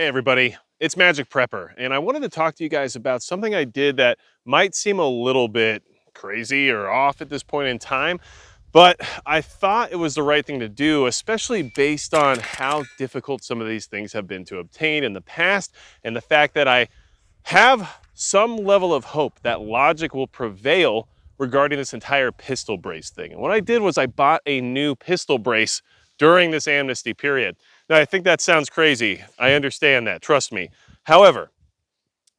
Hey everybody, it's Magic Prepper, and I wanted to talk to you guys about something I did that might seem a little bit crazy or off at this point in time, but I thought it was the right thing to do, especially based on how difficult some of these things have been to obtain in the past, and the fact that I have some level of hope that logic will prevail regarding this entire pistol brace thing. And what I did was I bought a new pistol brace during this amnesty period. Now, I think that sounds crazy. I understand that, trust me. However,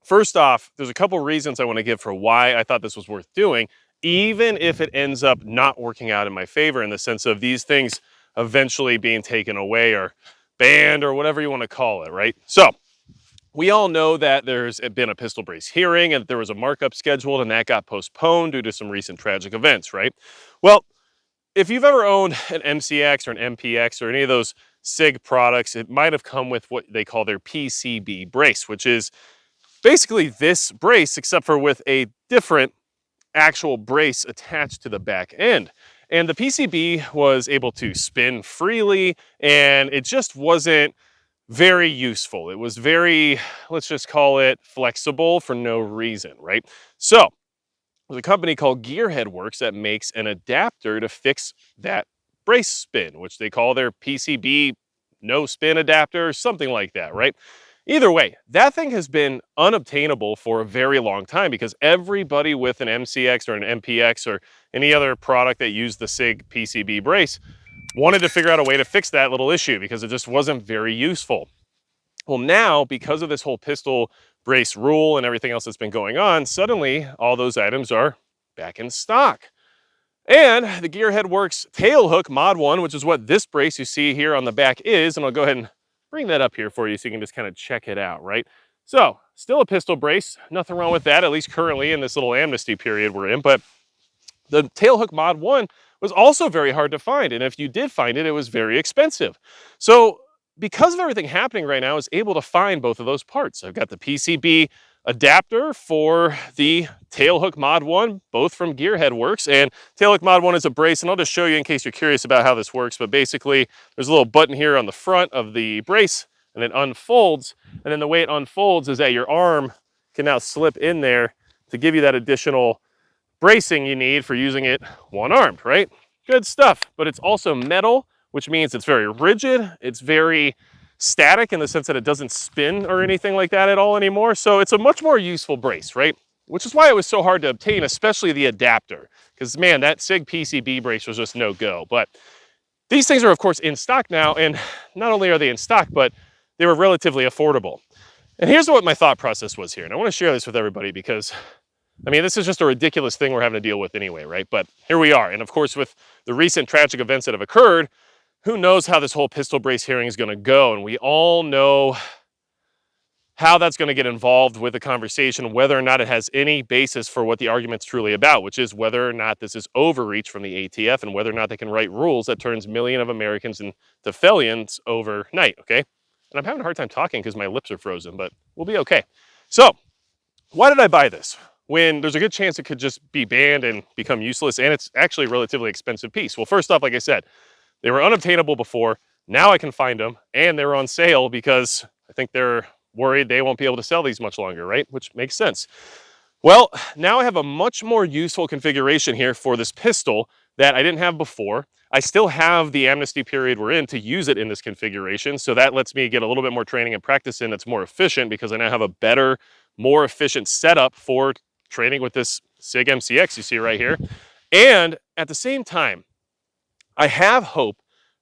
first off, there's a couple reasons I want to give for why I thought this was worth doing, even if it ends up not working out in my favor, in the sense of these things eventually being taken away or banned or whatever you want to call it, right? So, we all know that there's been a pistol brace hearing and there was a markup scheduled and that got postponed due to some recent tragic events, right? Well, if you've ever owned an MCX or an MPX or any of those SIG products, it might have come with what they call their PCB brace, which is basically this brace, except for with a different actual brace attached to the back end. And the PCB was able to spin freely, and it just wasn't very useful. It was very, let's just call it flexible for no reason, right? So there's a company called Gearhead Works that makes an adapter to fix that brace spin, which they call their PCB no spin adapter, something like that, right? Either way, that thing has been unobtainable for a very long time because everybody with an MCX or an MPX or any other product that used the SIG PCB brace wanted to figure out a way to fix that little issue because it just wasn't very useful. Well, now, because of this whole pistol brace rule and everything else that's been going on, suddenly all those items are back in stock. And the Gearhead Works tail hook Mod 1, which is what this brace you see here on the back is, and I'll go ahead and bring that up here for you so you can just kind of check it out, right? So, still a pistol brace, nothing wrong with that, at least currently in this little amnesty period we're in, but the tail hook Mod 1 was also very hard to find, and if you did find it, it was very expensive. So, because of everything happening right now, I was able to find both of those parts. I've got the PCB adapter for the tailhook Mod 1, both from Gearhead Works, and tailhook Mod 1 is a brace, and I'll just show you in case you're curious about how this works, but basically there's a little button here on the front of the brace, and it unfolds, and then the way it unfolds is that your arm can now slip in there to give you that additional bracing you need for using it one-armed, right? Good stuff, but it's also metal, which means it's very rigid, it's very static in the sense that it doesn't spin or anything like that at all anymore. So it's a much more useful brace, right? Which is why it was so hard to obtain, especially the adapter. Because man, that SIG PCB brace was just no go. But these things are of course in stock now, and not only are they in stock, but they were relatively affordable. And here's what my thought process was here. And I want to share this with everybody because, I mean, this is just a ridiculous thing we're having to deal with anyway, right? But here we are. And of course, with the recent tragic events that have occurred, who knows how this whole pistol brace hearing is going to go, and we all know how that's going to get involved with the conversation, whether or not it has any basis for what the argument's truly about, which is whether or not this is overreach from the ATF and whether or not they can write rules that turns millions of Americans into felons overnight, okay? And I'm having a hard time talking because my lips are frozen, but we'll be okay. So, why did I buy this? When there's a good chance it could just be banned and become useless, and it's actually a relatively expensive piece. Well, first off, like I said, they were unobtainable before. Now I can find them, and they're on sale because I think they're worried they won't be able to sell these much longer, right? Which makes sense. Well, now I have a much more useful configuration here for this pistol that I didn't have before. I still have the amnesty period we're in to use it in this configuration, so that lets me get a little bit more training and practice in that's more efficient because I now have a better, more efficient setup for training with this SIG MCX you see right here. And at the same time, I have hope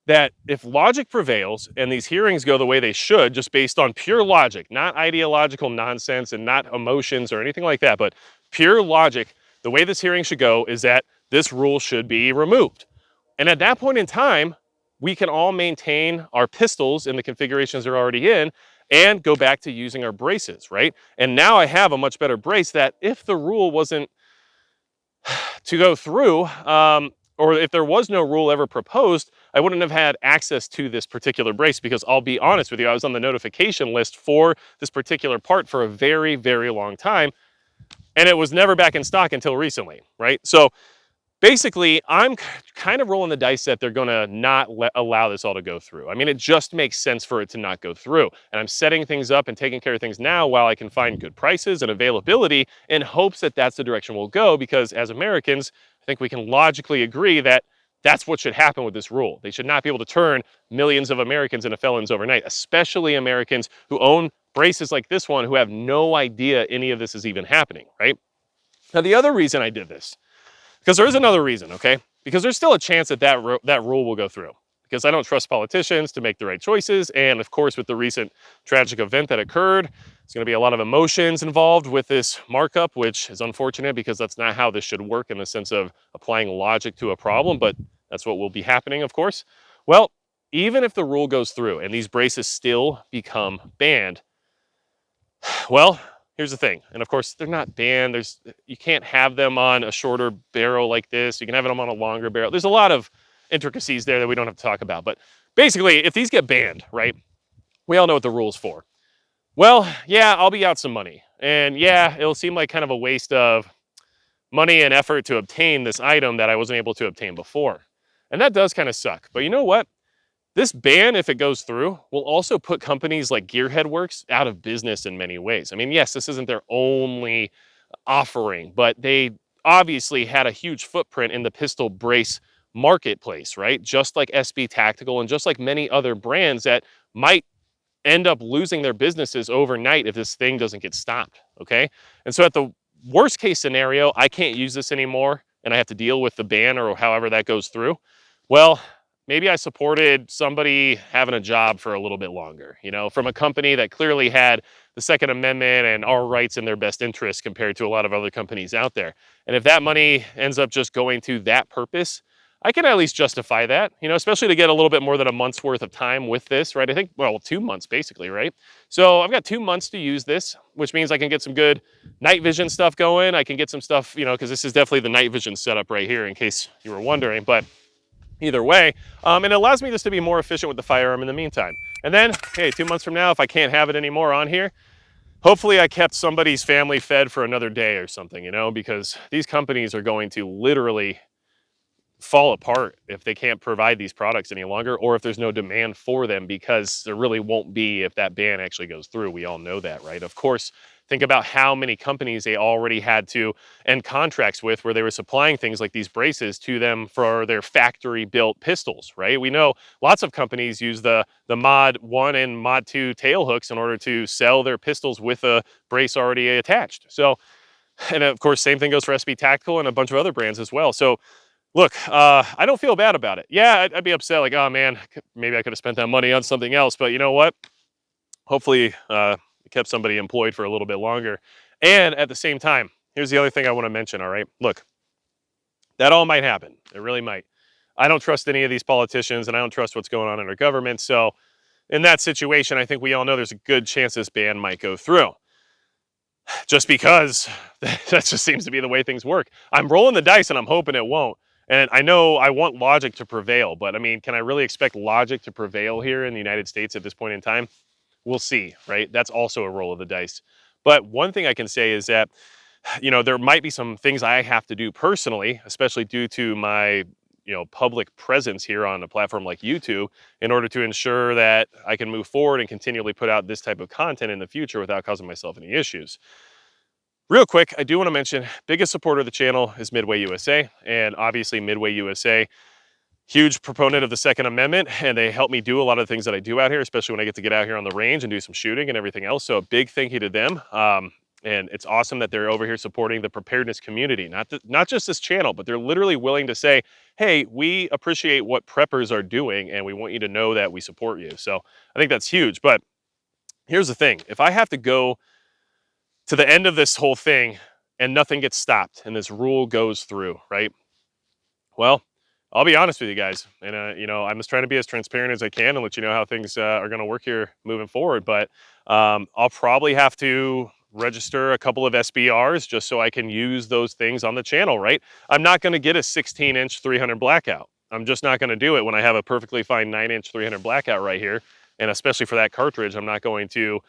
that if logic prevails and these hearings go the way they should, just based on pure logic, not ideological nonsense and not emotions or anything like that, but pure logic, the way this hearing should go is that this rule should be removed. And at that point in time, we can all maintain our pistols in the configurations they're already in and go back to using our braces, right? And now I have a much better brace that if the rule wasn't to go through, or if there was no rule ever proposed, I wouldn't have had access to this particular brace because I'll be honest with you, I was on the notification list for this particular part for a very, very long time, and it was never back in stock until recently, right? So Basically, I'm kind of rolling the dice that they're going to not allow this all to go through. I mean, it just makes sense for it to not go through. And I'm setting things up and taking care of things now while I can find good prices and availability in hopes that that's the direction we'll go. Because as Americans, I think we can logically agree that that's what should happen with this rule. They should not be able to turn millions of Americans into felons overnight, especially Americans who own braces like this one who have no idea any of this is even happening, right? Now, the other reason I did this, because there is another reason, okay? Because there's still a chance that that rule will go through. Because I don't trust politicians to make the right choices. And of course, with the recent tragic event that occurred, there's going to be a lot of emotions involved with this markup, which is unfortunate because that's not how this should work in the sense of applying logic to a problem. But that's what will be happening, of course. Well, even if the rule goes through and these braces still become banned, well, here's the thing. And of course, they're not banned. You can't have them on a shorter barrel like this. You can have them on a longer barrel. There's a lot of intricacies there that we don't have to talk about. But basically, if these get banned, right, we all know what the rule's for. Well, yeah, I'll be out some money. And yeah, it'll seem like kind of a waste of money and effort to obtain this item that I wasn't able to obtain before. And that does kind of suck. But you know what? This ban, if it goes through, will also put companies like Gearhead Works out of business in many ways. I mean, yes, this isn't their only offering, but they obviously had a huge footprint in the pistol brace marketplace, right? Just like SB Tactical and just like many other brands that might end up losing their businesses overnight if this thing doesn't get stopped, okay? And so at the worst case scenario, I can't use this anymore and I have to deal with the ban or however that goes through. Well, maybe I supported somebody having a job for a little bit longer, you know, from a company that clearly had the Second Amendment and our rights in their best interest compared to a lot of other companies out there. And if that money ends up just going to that purpose, I can at least justify that, you know, especially to get a little bit more than a month's worth of time with this, right? I think, well, 2 months basically, right? So I've got 2 months to use this, which means I can get some good night vision stuff going. I can get some stuff, you know, because this is definitely the night vision setup right here in case you were wondering. But either way, and it allows me just to be more efficient with the firearm in the meantime. And then, hey, 2 months from now, if I can't have it anymore on here, hopefully I kept somebody's family fed for another day or something, you know, because these companies are going to literally fall apart if they can't provide these products any longer, or if there's no demand for them, because there really won't be if that ban actually goes through. We all know that, right? Of course, think about how many companies they already had to end contracts with where they were supplying things like these braces to them for their factory built pistols, right? We know lots of companies use the Mod 1 and Mod 2 tail hooks in order to sell their pistols with a brace already attached. So, and of course, same thing goes for SB Tactical and a bunch of other brands as well. So look, I don't feel bad about it. Yeah, I'd be upset like, oh man, maybe I could have spent that money on something else. But you know what? Hopefully, it kept somebody employed for a little bit longer. And at the same time, here's the other thing I want to mention, all right? Look, that all might happen. It really might. I don't trust any of these politicians and I don't trust what's going on in our government. So in that situation, I think we all know there's a good chance this ban might go through. Just because that just seems to be the way things work. I'm rolling the dice and I'm hoping it won't. And I know I want logic to prevail, but I mean, can I really expect logic to prevail here in the United States at this point in time? We'll see, right? That's also a roll of the dice. But one thing I can say is that, you know, there might be some things I have to do personally, especially due to my, you know, public presence here on a platform like YouTube, in order to ensure that I can move forward and continually put out this type of content in the future without causing myself any issues. Real quick, I do want to mention, biggest supporter of the channel is Midway USA, and obviously Midway USA, huge proponent of the Second Amendment, and they help me do a lot of the things that I do out here, especially when I get out here on the range and do some shooting and everything else. So a big thank you to them. And it's awesome that they're over here supporting the preparedness community, not just this channel, but they're literally willing to say, hey, we appreciate what preppers are doing, and we want you to know that we support you. So I think that's huge. But here's the thing. If I have to go to the end of this whole thing and nothing gets stopped and this rule goes through, right? Well, I'll be honest with you guys. And, you know, I'm just trying to be as transparent as I can and let you know how things are going to work here moving forward. But I'll probably have to register a couple of SBRs just so I can use those things on the channel, right? I'm not going to get a 16-inch 300 blackout. I'm just not going to do it when I have a perfectly fine 9-inch 300 blackout right here. And especially for that cartridge, I'm not going to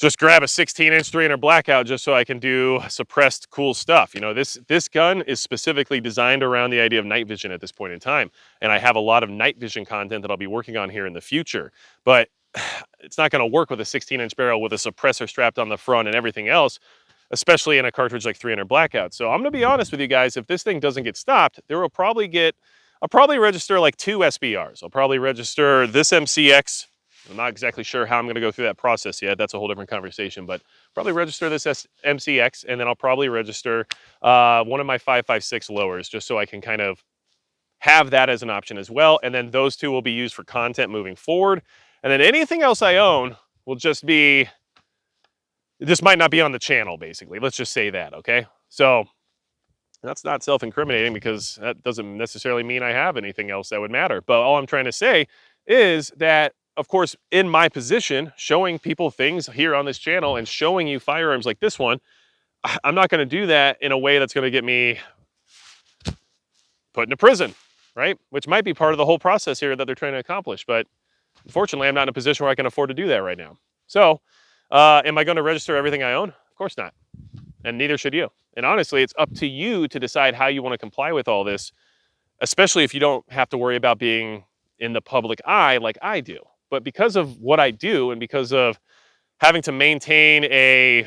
just grab a 16-inch 300 blackout just so I can do suppressed cool stuff. You know, this gun is specifically designed around the idea of night vision at this point in time. And I have a lot of night vision content that I'll be working on here in the future. But it's not going to work with a 16-inch barrel with a suppressor strapped on the front and everything else, especially in a cartridge like 300 blackout. So I'm going to be honest with you guys, if this thing doesn't get stopped, I'll probably register like 2 SBRs. I'll probably register this MCX. I'm not exactly sure how I'm going to go through that process yet. That's a whole different conversation, but probably register this MCX, and then I'll probably register one of my 5.56 lowers just so I can kind of have that as an option as well. And then those two will be used for content moving forward. And then anything else I own will just be, this might not be on the channel, basically. Let's just say that, okay? So that's not self-incriminating because that doesn't necessarily mean I have anything else that would matter. But all I'm trying to say is that, of course, in my position, showing people things here on this channel and showing you firearms like this one, I'm not going to do that in a way that's going to get me put into prison, right? Which might be part of the whole process here that they're trying to accomplish. But unfortunately, I'm not in a position where I can afford to do that right now. So am I going to register everything I own? Of course not. And neither should you. And honestly, it's up to you to decide how you want to comply with all this, especially if you don't have to worry about being in the public eye like I do. But because of what I do and because of having to maintain a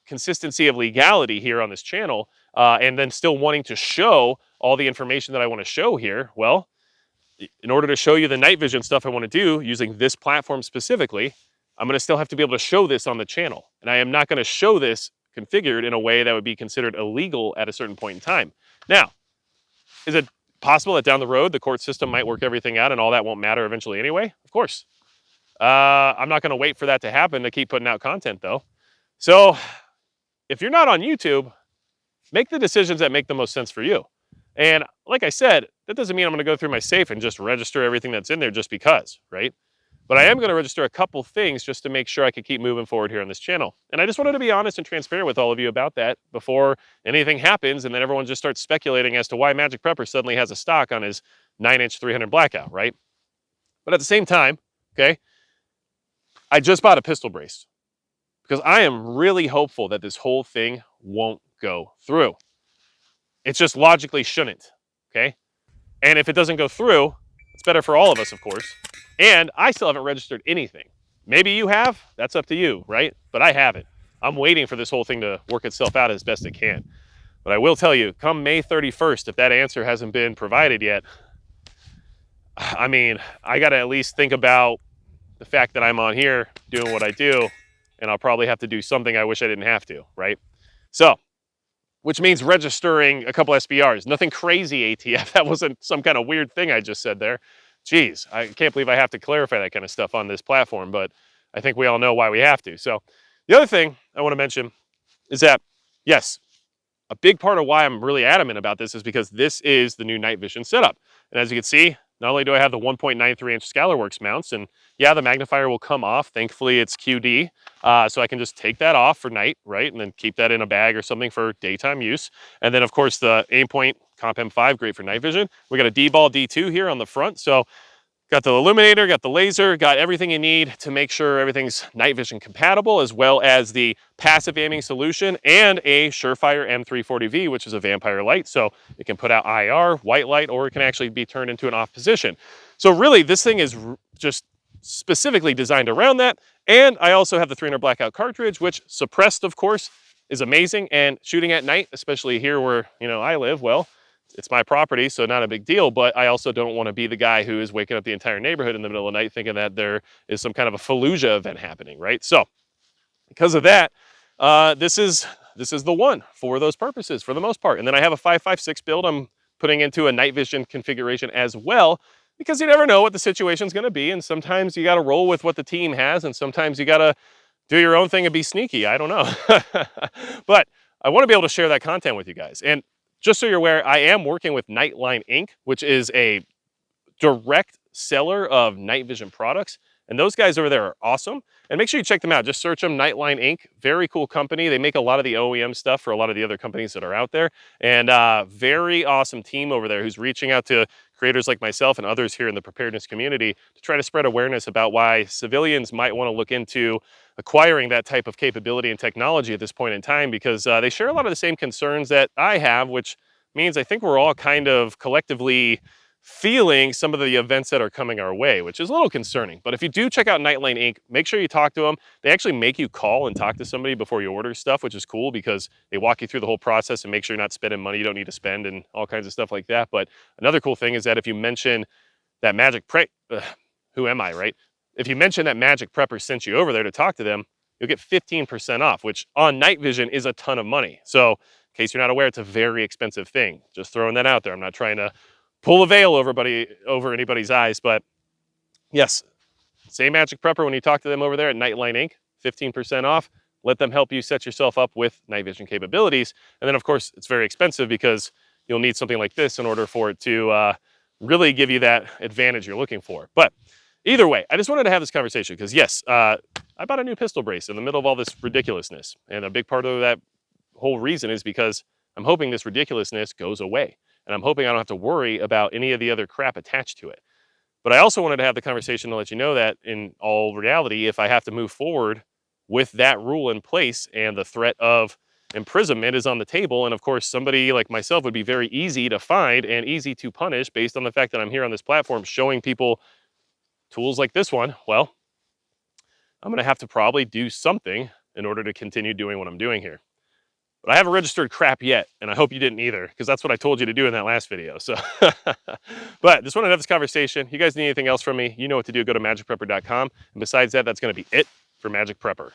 consistency of legality here on this channel, and then still wanting to show all the information that I want to show here, well, in order to show you the night vision stuff I want to do using this platform specifically, I'm going to still have to be able to show this on the channel. And I am not going to show this configured in a way that would be considered illegal at a certain point in time. Now, is it possible that down the road the court system might work everything out and all that won't matter eventually anyway? Of course. I'm not going to wait for that to happen to keep putting out content though. So if you're not on YouTube, make the decisions that make the most sense for you. And like I said, that doesn't mean I'm going to go through my safe and just register everything that's in there just because, right? But I am going to register a couple things just to make sure I can keep moving forward here on this channel. And I just wanted to be honest and transparent with all of you about that before anything happens and then everyone just starts speculating as to why Magic Prepper suddenly has a stock on his 9-inch 300 blackout, right? But at the same time, okay, I just bought a pistol brace because I am really hopeful that this whole thing won't go through. It just logically shouldn't, okay? And if it doesn't go through, it's better for all of us, of course. And I still haven't registered anything. Maybe you have, that's up to you, right? But I haven't. I'm waiting for this whole thing to work itself out as best it can. But I will tell you, come May 31st, if that answer hasn't been provided yet, I mean, I gotta at least think about the fact that I'm on here doing what I do, and I'll probably have to do something I wish I didn't have to, right? So, which means registering a couple SBRs. Nothing crazy, ATF. That wasn't some kind of weird thing I just said there. Geez, I can't believe I have to clarify that kind of stuff on this platform, but I think we all know why we have to. So the other thing I want to mention is that, yes, a big part of why I'm really adamant about this is because this is the new night vision setup. And as you can see, not only do I have the 1.93-inch Scalarworks mounts, and yeah, the magnifier will come off. Thankfully, it's QD, so I can just take that off for night, right? And then keep that in a bag or something for daytime use. And then, of course, the Aimpoint Comp M5, great for night vision. We got a D-Ball D2 here on the front, so got the illuminator, got the laser, got everything you need to make sure everything's night vision compatible, as well as the passive aiming solution and a Surefire M340V, which is a vampire light. So it can put out IR, white light, or it can actually be turned into an off position. So really, this thing is just specifically designed around that. And I also have the 300 blackout cartridge, which suppressed, of course, is amazing. And shooting at night, especially here where, you know, I live, well, it's my property, so not a big deal, but I also don't want to be the guy who is waking up the entire neighborhood in the middle of the night thinking that there is some kind of a Fallujah event happening, right? So because of that, this is the one for those purposes for the most part. And then I have a 5.56 build I'm putting into a night vision configuration as well, because you never know what the situation's going to be. And sometimes you got to roll with what the team has. And sometimes you got to do your own thing and be sneaky. I don't know. But I want to be able to share that content with you guys. And just so you're aware, I am working with Nightline Inc., which is a direct seller of night vision products. And those guys over there are awesome. And make sure you check them out. Just search them, Nightline Inc. Very cool company. They make a lot of the OEM stuff for a lot of the other companies that are out there. And very awesome team over there who's reaching out to creators like myself and others here in the preparedness community to try to spread awareness about why civilians might want to look into acquiring that type of capability and technology at this point in time, because they share a lot of the same concerns that I have, which means I think we're all kind of collectively feeling some of the events that are coming our way, which is a little concerning. But if you do check out Nightline Inc., make sure you talk to them. They actually make you call and talk to somebody before you order stuff, which is cool because they walk you through the whole process and make sure you're not spending money you don't need to spend and all kinds of stuff like that. But another cool thing is that if you mention that who am I, right? If you mention that Magic Prepper sent you over there to talk to them, you'll get 15% off, which on night vision is a ton of money. So in case you're not aware, it's a very expensive thing. Just throwing that out there. I'm not trying to pull a veil over anybody's eyes, but yes, say Magic Prepper when you talk to them over there at Nightline Inc., 15% off. Let them help you set yourself up with night vision capabilities. And then, of course, it's very expensive because you'll need something like this in order for it to really give you that advantage you're looking for. But either way, I just wanted to have this conversation because, yes, I bought a new pistol brace in the middle of all this ridiculousness. And a big part of that whole reason is because I'm hoping this ridiculousness goes away. And I'm hoping I don't have to worry about any of the other crap attached to it. But I also wanted to have the conversation to let you know that in all reality, if I have to move forward with that rule in place and the threat of imprisonment is on the table, and of course, somebody like myself would be very easy to find and easy to punish based on the fact that I'm here on this platform showing people tools like this one, well, I'm going to have to probably do something in order to continue doing what I'm doing here. But I haven't registered crap yet, and I hope you didn't either, because that's what I told you to do in that last video. So, but just wanted to have this conversation. You guys need anything else from me, you know what to do. Go to magicprepper.com. And besides that, that's going to be it for Magic Prepper.